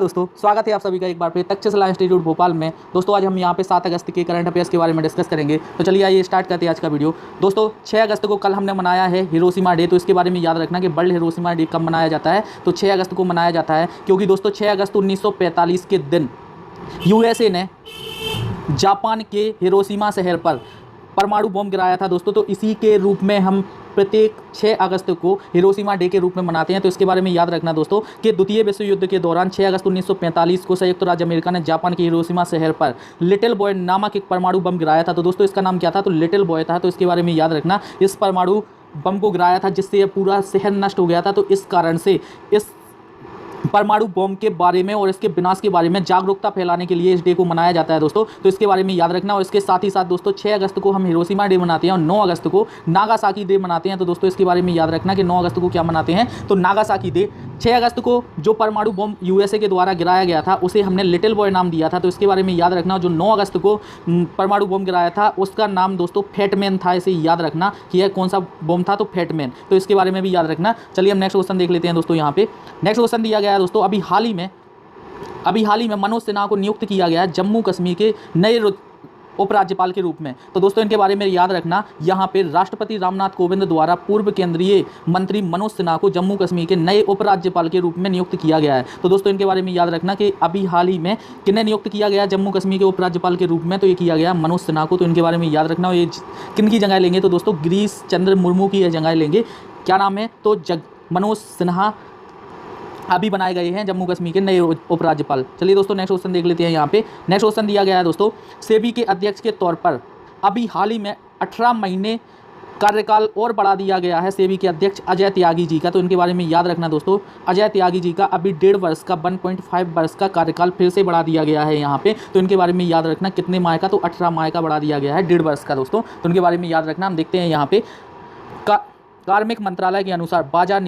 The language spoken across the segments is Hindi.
दोस्तों, स्वागत है आप सभी का एक बार फिर तक्षशिला इंस्टीट्यूट भोपाल में। दोस्तों, आज हम यहाँ पे 7 अगस्त के करंट अफेयर्स के बारे में डिस्कस करेंगे। तो चलिए आइए स्टार्ट करते हैं आज का वीडियो। दोस्तों, 6 अगस्त को कल हमने मनाया है हिरोशिमा डे। तो इसके बारे में याद रखना कि वर्ल्ड हिरोशिमा डे कब मनाया जाता है। तो 6 अगस्त को मनाया जाता है क्योंकि दोस्तों 6 अगस्त 1945 के दिन USA ने जापान के हिरोशिमा शहर पर परमाणु बम गिराया था दोस्तों। तो इसी के रूप में हम प्रत्येक 6 अगस्त को हिरोशिमा डे के रूप में मनाते हैं। तो इसके बारे में याद रखना दोस्तों कि द्वितीय विश्व युद्ध के दौरान 6 अगस्त 1945 को संयुक्त राज्य अमेरिका ने जापान के हिरोशिमा शहर पर लिटिल बॉय नामक एक परमाणु बम गिराया था। तो दोस्तों इसका नाम क्या था? तो लिटिल बॉय था। तो इसके बारे में याद रखना, इस परमाणु बम को गिराया था जिससे यह पूरा शहर नष्ट हो गया था। तो इस कारण से इस परमाणु बम के बारे में और इसके विनाश के बारे में जागरूकता फैलाने के लिए इस डे को मनाया जाता है दोस्तों। तो इसके बारे में याद रखना। और इसके साथ ही साथ दोस्तों 6 अगस्त को हम हिरोशिमा डे मनाते हैं और 9 अगस्त को नागासाकी डे मनाते हैं। तो दोस्तों इसके बारे में याद रखना कि 9 अगस्त को क्या मनाते हैं। तो नागासाकी डे, 6 अगस्त को जो परमाणु बम USA के द्वारा गिराया गया था उसे हमने लिटिल बॉय नाम दिया था। तो इसके बारे में याद रखना। जो 9 अगस्त को परमाणु बम गिराया था उसका नाम दोस्तों फैटमैन था। इसे याद रखना कि यह कौन सा बम था, तो फैटमैन। तो इसके बारे में भी याद रखना। चलिए हम नेक्स्ट क्वेश्चन देख लेते हैं दोस्तों। यहाँ पे नेक्स्ट क्वेश्चन दिया गया है दोस्तों, अभी हाल ही में मनोज सिन्हा को नियुक्त किया गया है जम्मू कश्मीर के नए उपराज्यपाल के रूप में। तो दोस्तों इनके बारे में याद रखना, यहाँ पे राष्ट्रपति रामनाथ कोविंद द्वारा पूर्व केंद्रीय मंत्री मनोज सिन्हा को जम्मू कश्मीर के नए उपराज्यपाल के रूप में नियुक्त किया गया है। तो दोस्तों इनके बारे में याद रखना कि अभी हाल ही में किन्हें नियुक्त किया गया जम्मू कश्मीर के उपराज्यपाल के रूप में। तो ये किया गया मनोज सिन्हा को। तो इनके बारे में याद रखना। ये किन की जगह लेंगे? तो दोस्तों गिरीश चंद्र मुर्मू की यह जगह लेंगे। क्या नाम है? तो मनोज सिन्हा अभी बनाए गए हैं जम्मू कश्मीर के नए उपराज्यपाल। चलिए दोस्तों नेक्स्ट क्वेश्चन देख लेते हैं। यहाँ पे नेक्स्ट क्वेश्चन दिया गया है दोस्तों, सेबी के अध्यक्ष के तौर पर अभी हाल ही में 18 महीने कार्यकाल और बढ़ा दिया गया है सेबी के अध्यक्ष अजय त्यागी जी का। तो इनके बारे में याद रखना दोस्तों, अजय त्यागी जी का अभी 1.5 वर्ष का 1.5 वर्ष का कार्यकाल फिर से बढ़ा दिया गया है यहाँ पे। तो इनके बारे में याद रखना कितने माह का? तो 18 माह का बढ़ा दिया गया है, 1.5 वर्ष का दोस्तों। तो इनके बारे में याद रखना। हम देखते हैं यहाँ पे कार्मिक मंत्रालय के अनुसार बाजार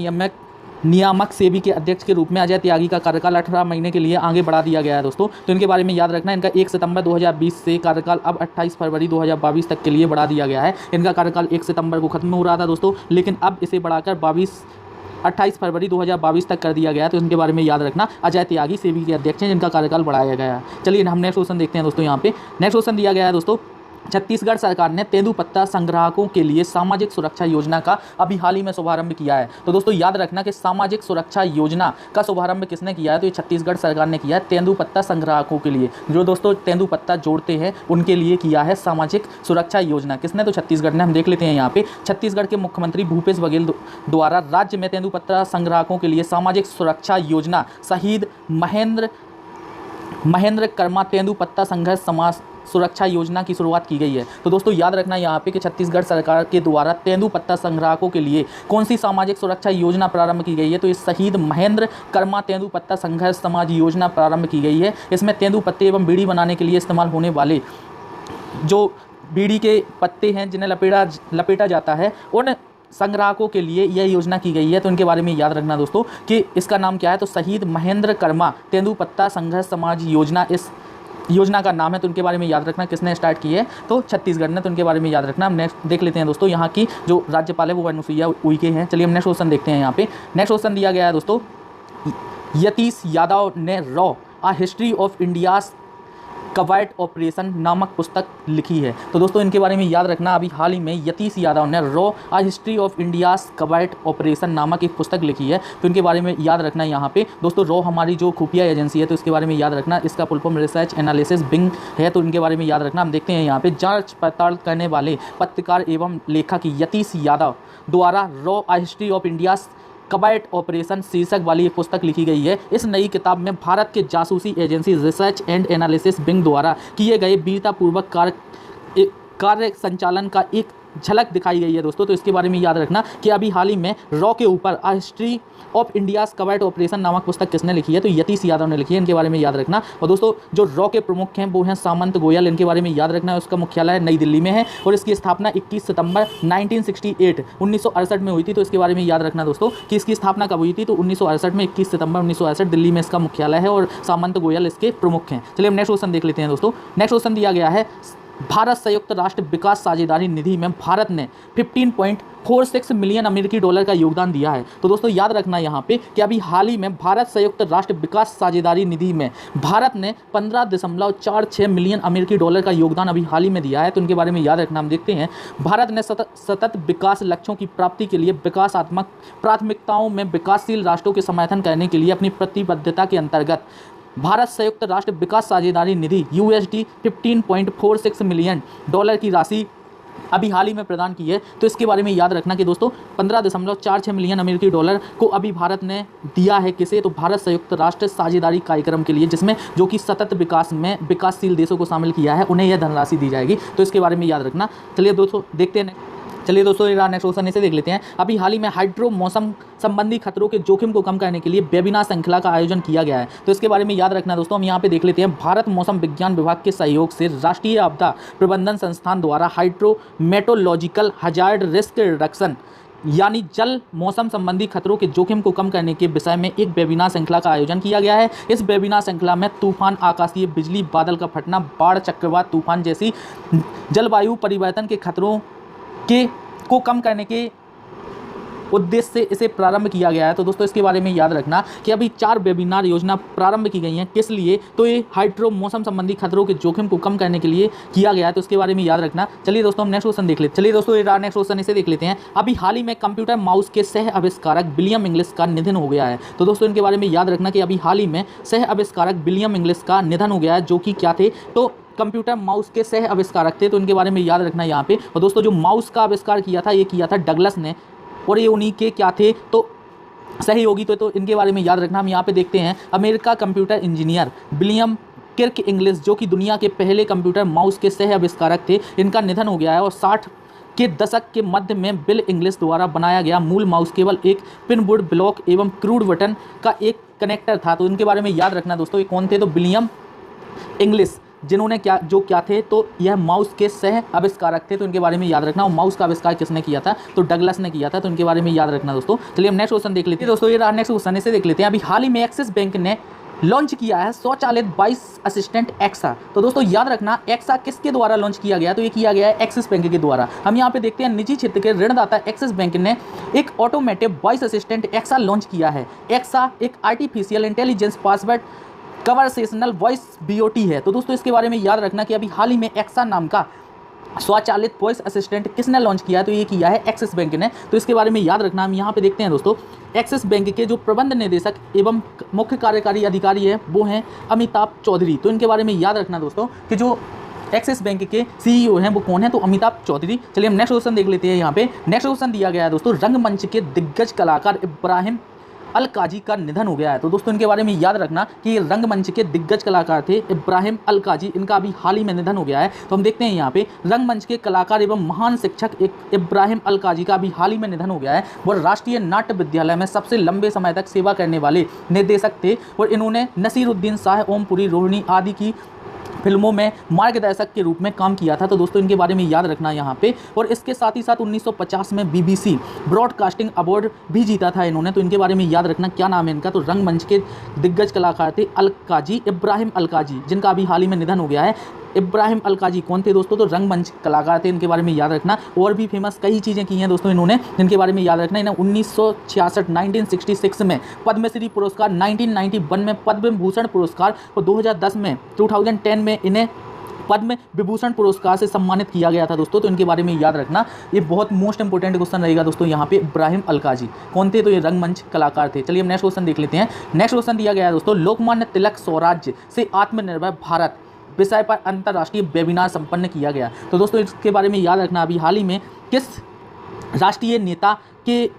नियामक सेबी के अध्यक्ष के रूप में अजय त्यागी का कार्यकाल 18 महीने के लिए आगे बढ़ा दिया गया है दोस्तों। तो इनके बारे में याद रखना, इनका 1 सितंबर 2020 से कार्यकाल अब 28 फरवरी 2022 तक के लिए बढ़ा दिया गया है। इनका कार्यकाल 1 सितंबर को खत्म हो रहा था दोस्तों, लेकिन अब इसे बढ़ाकर 28 फरवरी 2022 तक कर दिया गया है। तो इनके बारे में याद रखना, अजय त्यागी सेबी के अध्यक्ष हैं जिनका कार्यकाल बढ़ाया गया है। चलिए हम नेक्स्ट क्वेश्चन देखते हैं दोस्तों। यहाँ पे नेक्स्ट क्वेश्चन दिया गया है दोस्तों, छत्तीसगढ़ सरकार ने तेंदुपत्ता संग्राहकों के लिए सामाजिक सुरक्षा योजना का अभी हाल ही में शुभारंभ किया है। तो दोस्तों याद रखना कि सामाजिक सुरक्षा योजना का शुभारंभ किसने किया है? तो ये छत्तीसगढ़ सरकार ने किया है तेंदुपत्ता संग्राहकों के लिए। जो दोस्तों तेंदुपत्ता जोड़ते हैं उनके लिए किया है सामाजिक सुरक्षा योजना। किसने? तो छत्तीसगढ़ ने। हम देख लेते हैं यहाँ पे, छत्तीसगढ़ के मुख्यमंत्री भूपेश बघेल द्वारा राज्य में तेंदुपत्ता संग्राहकों के लिए सामाजिक सुरक्षा योजना शहीद महेंद्र कर्मा तेंदुपत्ता संघर्ष समाज सुरक्षा योजना की शुरुआत की गई है। तो दोस्तों याद रखना यहाँ पे कि छत्तीसगढ़ सरकार के द्वारा तेंदुपत्ता संग्राहकों के लिए कौन सी सामाजिक सुरक्षा योजना प्रारंभ की गई है? तो ये शहीद महेंद्र कर्मा तेंदुपत्ता संघर्ष समाज योजना प्रारंभ की गई है। इसमें तेंदुपत्ते एवं बीड़ी बनाने के लिए इस्तेमाल होने वाले जो बीड़ी के पत्ते हैं जिन्हें लपेटा जाता है उन संग्राहकों के लिए यह योजना की गई है। तो इनके बारे में याद रखना दोस्तों कि इसका नाम क्या है? तो शहीद महेंद्र कर्मा तेंदुपत्ता संघर्ष समाज योजना इस योजना का नाम है। तो उनके बारे में याद रखना किसने स्टार्ट की है? तो छत्तीसगढ़ ने। तो उनके बारे में याद रखना। हम नेक्स्ट देख लेते हैं दोस्तों, यहाँ की जो राज्यपाल है वो अनुसुईया उइके हैं। चलिए हम नेक्स्ट क्वेश्चन देखते हैं। यहाँ पे नेक्स्ट क्वेश्चन दिया गया है दोस्तों, यतीश यादव ने रॉ a history of India's covert operation नामक पुस्तक लिखी है। तो दोस्तों इनके बारे में याद रखना, अभी हाल ही में यतीश यादव ने रॉ a history of India's covert operation नामक एक पुस्तक लिखी है। तो इनके बारे में याद रखना यहाँ पे दोस्तों, रॉ हमारी जो खुफिया एजेंसी है तो इसके बारे में याद रखना, इसका full form research analysis wing है। तो इनके बारे में याद रखना। हम देखते हैं यहाँ पे, जांच पड़ताल करने वाले पत्रकार एवं लेखक यतीश यादव द्वारा रॉ a history of India's covert operation शीर्षक वाली एक पुस्तक लिखी गई है। इस नई किताब में भारत के जासूसी agency research and analysis wing द्वारा किए गए वीरतापूर्वक कार्य संचालन का एक झलक दिखाई गई है दोस्तों। तो इसके बारे में याद रखना कि अभी हाल ही में रॉ के ऊपर आ history of India's covert operation नामक पुस्तक किसने लिखी है? तो यतीश यादव ने लिखी है। इनके बारे में याद रखना। और दोस्तों जो रॉ के प्रमुख हैं वो हैं सामंत गोयल। इनके बारे में याद रखना, उसका मुख्यालय नई दिल्ली में है और इसकी स्थापना 21 सितंबर 1968 में हुई थी। तो इसके बारे में याद रखना दोस्तों कि इसकी स्थापना कब हुई थी? तो 1968 में, 21 सितंबर 1968 दिल्ली में इसका मुख्यालय है और सामंत गोयल इसके प्रमुख हैं। चलिए हम नेक्स्ट क्वेश्चन देख लेते हैं दोस्तों। नेक्स्ट क्वेश्चन दिया गया है, भारत संयुक्त राष्ट्र विकास साझेदारी निधि में भारत ने 15.46 मिलियन अमेरिकी डॉलर का योगदान दिया है। तो दोस्तों याद रखना यहाँ पे कि अभी हाल ही में भारत संयुक्त राष्ट्र विकास साझेदारी निधि में भारत ने 15.46 मिलियन अमेरिकी डॉलर का योगदान अभी हाल ही में दिया है। तो इनके बारे में याद रखना। हम देखते हैं भारत ने सतत विकास लक्ष्यों की प्राप्ति के लिए विकासात्मक प्राथमिकताओं में विकासशील राष्ट्रों के समर्थन करने के लिए अपनी प्रतिबद्धता के अंतर्गत भारत संयुक्त राष्ट्र विकास साझेदारी निधि USD 15.46 मिलियन डॉलर की राशि अभी हाल ही में प्रदान की है। तो इसके बारे में याद रखना कि दोस्तों 15.46 मिलियन अमेरिकी डॉलर को अभी भारत ने दिया है किसे, तो भारत संयुक्त राष्ट्र साझेदारी कार्यक्रम के लिए, जिसमें जो कि सतत विकास में विकासशील देशों को शामिल किया है, उन्हें यह धनराशि दी जाएगी। तो इसके बारे में याद रखना। चलिए दोस्तों देखते हैं। चलिए दोस्तों नेक्स्ट क्वेश्चन इसे देख लेते हैं। अभी हाल ही में हाइड्रो मौसम संबंधी खतरों के जोखिम को कम करने के लिए वेबिनार श्रृंखला का आयोजन किया गया है। तो इसके बारे में याद रखना दोस्तों। हम यहाँ पे देख लेते हैं। भारत मौसम विज्ञान विभाग के सहयोग से राष्ट्रीय आपदा प्रबंधन संस्थान द्वारा हाइड्रोमेटोलॉजिकल हजार्ड रिस्क रिडक्शन यानी जल मौसम संबंधी खतरों के जोखिम को कम करने के विषय में एक वेबिनार श्रृंखला का आयोजन किया गया है। इस वेबिनार श्रृंखला में तूफान, आकाशीय बिजली, बादल का फटना, बाढ़, चक्रवात तूफान जैसी जलवायु परिवर्तन के खतरों को कम करने के उद्देश्य से इसे प्रारंभ किया गया है। तो दोस्तों इसके बारे में याद रखना कि अभी 4 वेबिनार योजना प्रारंभ की गई हैं। किस लिए? तो ये हाइड्रो मौसम संबंधी खतरों के जोखिम को कम करने के लिए किया गया है। तो इसके बारे में याद रखना। चलिए दोस्तों हम नेक्स्ट क्वेश्चन देख लेते हैं। चलिए दोस्तों नेक्स्ट क्वेश्चन इसे देख लेते हैं। अभी हाल ही में कंप्यूटर माउस के सह आविष्कारक विलियम इंग्लिश का निधन हो गया है। तो दोस्तों इनके बारे में याद रखना कि अभी हाल ही में सह आविष्कारक विलियम इंग्लिश का निधन हो गया है, जो कि क्या थे, तो कंप्यूटर माउस के सह आविष्कारक थे। तो इनके बारे में याद रखना यहाँ पे। और दोस्तों जो माउस का आविष्कार किया था, ये किया था डगलस ने, और ये उन्हीं के क्या थे, तो सहयोगी। तो इनके बारे में याद रखना। हम यहाँ पे देखते हैं America computer engineer William Kirk English, जो कि दुनिया के पहले कंप्यूटर माउस के सह आविष्कारक थे, इनका निधन हो गया है। और 60 के दशक के मध्य में बिल इंग्लिश द्वारा बनाया गया मूल माउस केवल एक पिनवुड ब्लॉक एवं क्रूड बटन का एक कनेक्टर था। तो इनके बारे में याद रखना दोस्तों। ये कौन थे? तो विलियम इंग्लिश, जिन्होंने क्या थे, तो यह माउस के सह आविष्कारक थे। तो इनके बारे में याद रखना। और माउस का आविष्कार किसने किया था? तो डगलस ने किया था। तो इनके बारे में याद रखना दोस्तों। चलिए हम नेक्स्ट क्वेश्चन देख लेते हैं। दोस्तों ये नेक्स्ट क्वेश्चन इसे देख लेते हैं। अभी हाल ही में एक्सिस बैंक ने लॉन्च किया है स्वचालित वॉइस असिस्टेंट एक्सा। तो दोस्तों याद रखना एक्सा किसके द्वारा लॉन्च किया गया? तो ये किया गया है एक्सिस बैंक के द्वारा। हम यहाँ पे देखते हैं निजी क्षेत्र के ऋणदाता एक्सिस बैंक ने एक automotive voice assistant Axa launch किया है। एक्सा एक artificial intelligence password conversational voice BOT है। तो दोस्तों इसके बारे में याद रखना कि अभी हाल ही में एक्सा नाम का स्वचालित वॉइस असिस्टेंट किसने लॉन्च किया? तो ये किया है एक्सिस बैंक ने। तो इसके बारे में याद रखना। हम यहाँ पे देखते हैं दोस्तों एक्सिस बैंक के जो प्रबंध निदेशक एवं मुख्य कार्यकारी अधिकारी है वो हैं अमिताभ चौधरी। तो इनके बारे में याद रखना दोस्तों कि जो एक्सिस बैंक के CEO हैं वो कौन है? तो अमिताभ चौधरी। चलिए हम नेक्स्ट क्वेश्चन देख लेते हैं। यहाँ पे नेक्स्ट क्वेश्चन दिया गया है दोस्तों, रंगमंच के दिग्गज कलाकार इब्राहिम अल काजी का निधन हो गया है। तो दोस्तों इनके बारे में याद रखना कि रंगमंच के दिग्गज कलाकार थे इब्राहिम अल काजी, इनका अभी हाल ही में निधन हो गया है। तो हम देखते हैं यहाँ पे रंगमंच के कलाकार एवं महान शिक्षक इब्राहिम अल काजी का अभी हाल ही में निधन हो गया है। वह राष्ट्रीय नाट्य विद्यालय में सबसे लंबे समय तक सेवा करने वाले निर्देशक थे और इन्होंने नसीरुद्दीन शाह, ओमपुरी, रोहिणी आदि की फिल्मों में मार्गदर्शक के रूप में काम किया था। तो दोस्तों इनके बारे में याद रखना यहाँ पे। और इसके साथ ही साथ 1950 में BBC ब्रॉडकास्टिंग अवार्ड भी जीता था इन्होंने। तो इनके बारे में याद रखना। क्या नाम है इनका? तो रंगमंच के दिग्गज कलाकार थे अल काजी, इब्राहिम अल काजी, जिनका अभी हाल ही में निधन हो गया है। इब्राहिम अल काजी कौन थे दोस्तों? तो रंगमंच कलाकार थे। इनके बारे में याद रखना। और भी फेमस कई चीज़ें की हैं दोस्तों इन्होंने, जिनके बारे में याद रखना। इन्हें 1966 में पद्मश्री पुरस्कार, 1991 में पद्म भूषण पुरस्कार और 2010 में इन्हें पद्म विभूषण पुरस्कार से सम्मानित किया गया था दोस्तों। तो इनके बारे में याद रखना। ये बहुत मोस्ट इंपोर्टेंट क्वेश्चन रहेगा दोस्तों यहाँ पे। इब्राहिम अल काजी कौन थे? तो ये रंगमंच कलाकार थे। चलिए हम नेक्स्ट क्वेश्चन देख लेते हैं। नेक्स्ट क्वेश्चन दिया गया है दोस्तों, लोकमान्य तिलक स्वराज्य से आत्मनिर्भर भारत विषय पर अंतर्राष्ट्रीय वेबिनार संपन्न किया गया। तो दोस्तों इसके बारे में याद रखना। अभी हाल ही में किस राष्ट्रीय नेता के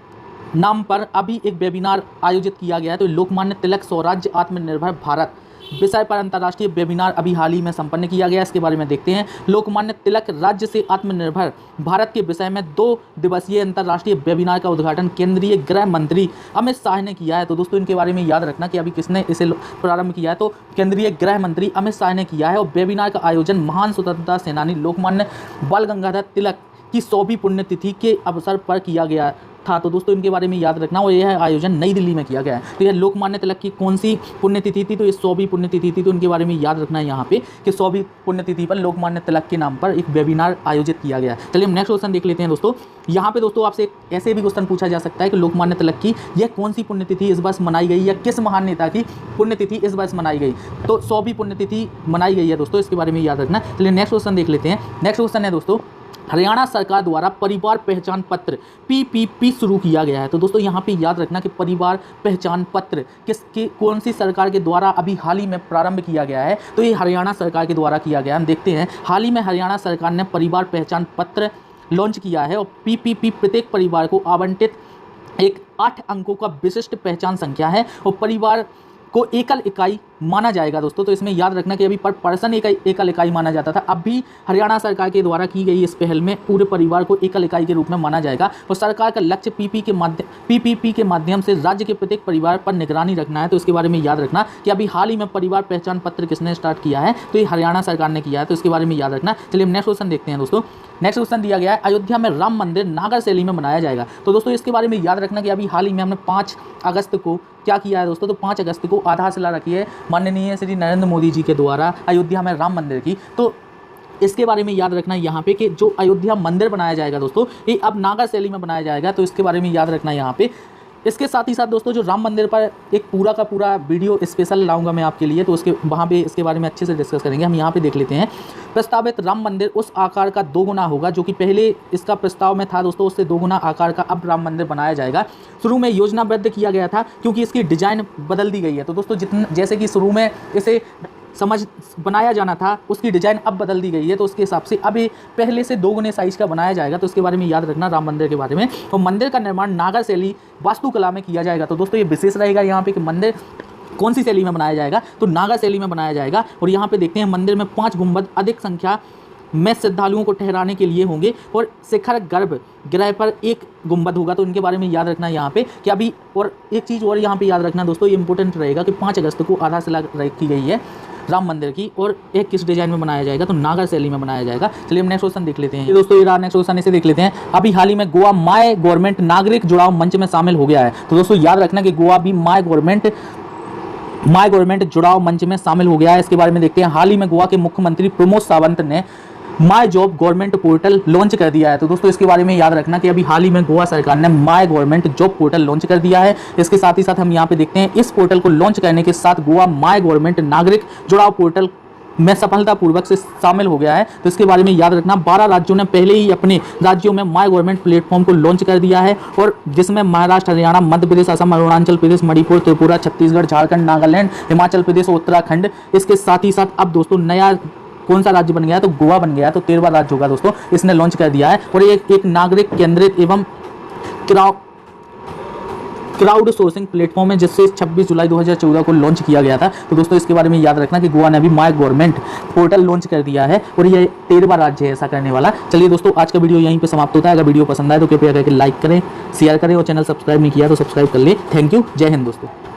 नाम पर अभी एक वेबिनार आयोजित किया गया है? तो लोकमान्य तिलक स्वराज्य आत्मनिर्भर भारत विषय पर अंतर्राष्ट्रीय वेबिनार अभी हाल ही में संपन्न किया गया। इसके बारे में देखते हैं। लोकमान्य तिलक राज्य से आत्मनिर्भर भारत के विषय में 2 दिवसीय अंतर्राष्ट्रीय वेबिनार का उद्घाटन केंद्रीय गृह मंत्री अमित शाह ने किया है। तो दोस्तों इनके बारे में याद रखना कि अभी किसने इसे प्रारंभ किया है? तो केंद्रीय गृह मंत्री अमित शाह ने किया है। और वेबिनार का आयोजन महान स्वतंत्रता सेनानी लोकमान्य बाल गंगाधर तिलक की 100वीं पुण्यतिथि के अवसर पर किया गया था। तो दोस्तों इनके बारे में याद रखना। और यह आयोजन नई दिल्ली में किया गया है। तो यह लोकमान्य तिलक की कौन सी पुण्यतिथि थी? तो ये 100वीं पुण्यतिथि थी। तो इनके बारे में याद रखना है यहाँ पे कि 100वीं पुण्यतिथि पर लोकमान्य तिलक के नाम पर एक वेबिनार आयोजित किया गया है। चलिए हम नेक्स्ट क्वेश्चन देख लेते हैं दोस्तों। यहाँ पे दोस्तों आपसे ऐसे भी क्वेश्चन पूछा जा सकता है कि लोकमान्य तिलक की यह कौन सी पुण्यतिथि इस वर्ष मनाई गई या किस महान नेता की पुण्यतिथि इस वर्ष मनाई गई? तो 100वीं पुण्यतिथि मनाई गई है दोस्तों, इसके बारे में याद रखना। चलिए नेक्स्ट क्वेश्चन देख लेते हैं। नेक्स्ट क्वेश्चन है दोस्तों, हरियाणा सरकार द्वारा परिवार पहचान पत्र PPP शुरू किया गया है। तो दोस्तों यहाँ पे याद रखना कि परिवार पहचान पत्र किसकी कौन सी सरकार के द्वारा अभी हाल ही में प्रारंभ किया गया है? तो ये हरियाणा सरकार के द्वारा किया गया। हम देखते हैं हाल ही में हरियाणा सरकार ने परिवार पहचान पत्र लॉन्च किया है। और PPP प्रत्येक परिवार को आवंटित एक 8 अंकों का विशिष्ट पहचान संख्या है और परिवार को एकल इकाई माना जाएगा दोस्तों। तो इसमें याद रखना कि अभी पर पर्सन एकल इकाई माना जाता था, अब भी हरियाणा सरकार के द्वारा की गई इस पहल में पूरे परिवार को एकल इकाई के रूप में माना जाएगा। और सरकार का लक्ष्य PPP के माध्यम से राज्य के प्रत्येक परिवार पर निगरानी रखना है। तो इसके बारे में याद रखना कि अभी हाल ही में परिवार पहचान पत्र किसने स्टार्ट किया है? तो ये हरियाणा सरकार ने किया है। तो इसके बारे में याद रखना। चलिए हम नेक्स्ट क्वेश्चन देखते हैं दोस्तों। नेक्स्ट क्वेश्चन दिया गया है, अयोध्या में राम मंदिर नागर शैली में बनाया जाएगा। तो दोस्तों इसके बारे में याद रखना कि अभी हाल ही में हमने 5 अगस्त को क्या किया है दोस्तों? तो 5 अगस्त को आधारशिला रखी है माननीय श्री नरेंद्र मोदी जी के द्वारा अयोध्या में राम मंदिर की। तो इसके बारे में याद रखना यहाँ पे कि जो अयोध्या मंदिर बनाया जाएगा दोस्तों, ये अब नागर शैली में बनाया जाएगा। तो इसके बारे में याद रखना यहाँ पे। इसके साथ ही साथ दोस्तों जो राम मंदिर पर एक पूरा का पूरा वीडियो स्पेशल लाऊंगा मैं आपके लिए, तो उसके वहाँ पे इसके बारे में अच्छे से डिस्कस करेंगे। हम यहाँ पे देख लेते हैं, प्रस्तावित राम मंदिर उस आकार का 2 गुना होगा जो कि पहले इसका प्रस्ताव में था दोस्तों, उससे 2 गुना आकार का अब राम मंदिर बनाया जाएगा। शुरू में योजनाबद्ध किया गया था क्योंकि इसकी डिजाइन बदल दी गई है। तो दोस्तों जैसे कि शुरू में इसे बनाया जाना था, उसकी डिजाइन अब बदल दी गई है। तो उसके हिसाब से अब ये पहले से 2 गुने साइज का बनाया जाएगा। तो इसके बारे में याद रखना राम मंदिर के बारे में। और मंदिर का निर्माण नागर शैली वास्तुकला में किया जाएगा। तो दोस्तों ये विशेष रहेगा यहाँ पे कि मंदिर कौन सी शैली में बनाया जाएगा? तो नागर शैली में बनाया जाएगा। और यहाँ पे देखते हैं मंदिर में 5 गुंबद अधिक संख्या में श्रद्धालुओं को ठहराने के लिए होंगे और शिखर गर्भ गृह पर 1 गुंबद होगा। तो इनके बारे में याद रखना यहाँ पे कि अभी, और एक चीज़ और यहाँ पे याद रखना दोस्तों, ये इंपॉर्टेंट रहेगा कि 5 अगस्त को आधारशिला रखी गई है राम मंदिर की, और एक किस डिजाइन में बनाया जाएगा? तो नागर शैली में बनाया जाएगा। चलिए हम नेक्स्ट क्वेश्चन देख लेते हैं। ये दोस्तों ये नेक्स्ट क्वेश्चन इसे देख लेते हैं। अभी हाल ही में गोवा माय गवर्नमेंट नागरिक जुड़ाव मंच में शामिल हो गया है। तो दोस्तों याद रखना कि गोवा भी माय गवर्नमेंट जुड़ाव मंच में शामिल हो गया है। इसके बारे में देखते हैं। हाल ही में गोवा के मुख्यमंत्री प्रमोद सावंत ने my job government portal launch कर दिया है। तो दोस्तों इसके बारे में याद रखना कि अभी हाल ही में गोवा सरकार ने my government job portal launch कर दिया है। इसके साथ ही साथ हम यहाँ पे देखते हैं, इस पोर्टल को लॉन्च करने के साथ गोवा माय गवर्नमेंट नागरिक जुड़ाव पोर्टल में सफलतापूर्वक से शामिल हो गया है। तो इसके बारे में याद रखना 12 राज्यों ने पहले ही अपने राज्यों में माय गवर्नमेंट प्लेटफॉर्म को लॉन्च कर दिया है, और जिसमें महाराष्ट्र, हरियाणा, मध्य प्रदेश, असम, अरुणाचल प्रदेश, मणिपुर, त्रिपुरा, छत्तीसगढ़, झारखंड, नागालैंड, हिमाचल प्रदेश और उत्तराखंड। इसके साथ ही साथ अब दोस्तों नया कौन सा राज्य बन गया है? तो गोवा बन गया है। तो 13वां राज्य होगा दोस्तों, इसने लॉन्च कर दिया है। और ये एक नागरिक केंद्रित एवं क्राउड सोर्सिंग प्लेटफॉर्म है जिससे 26 जुलाई 2014 को लॉन्च किया गया था। तो दोस्तों इसके बारे में याद रखना कि गोवा ने भी माय गवर्नमेंट पोर्टल लॉन्च कर दिया है और ये 13वां राज्य है ऐसा करने वाला। चलिए दोस्तों आज का वीडियो यहीं पे समाप्त होता है। अगर वीडियो पसंद आए तो कृपया करके लाइक करें, शेयर करें और चैनल सब्सक्राइब नहीं किया तो सब्सक्राइब कर ले। थैंक यू, जय हिंद दोस्तों।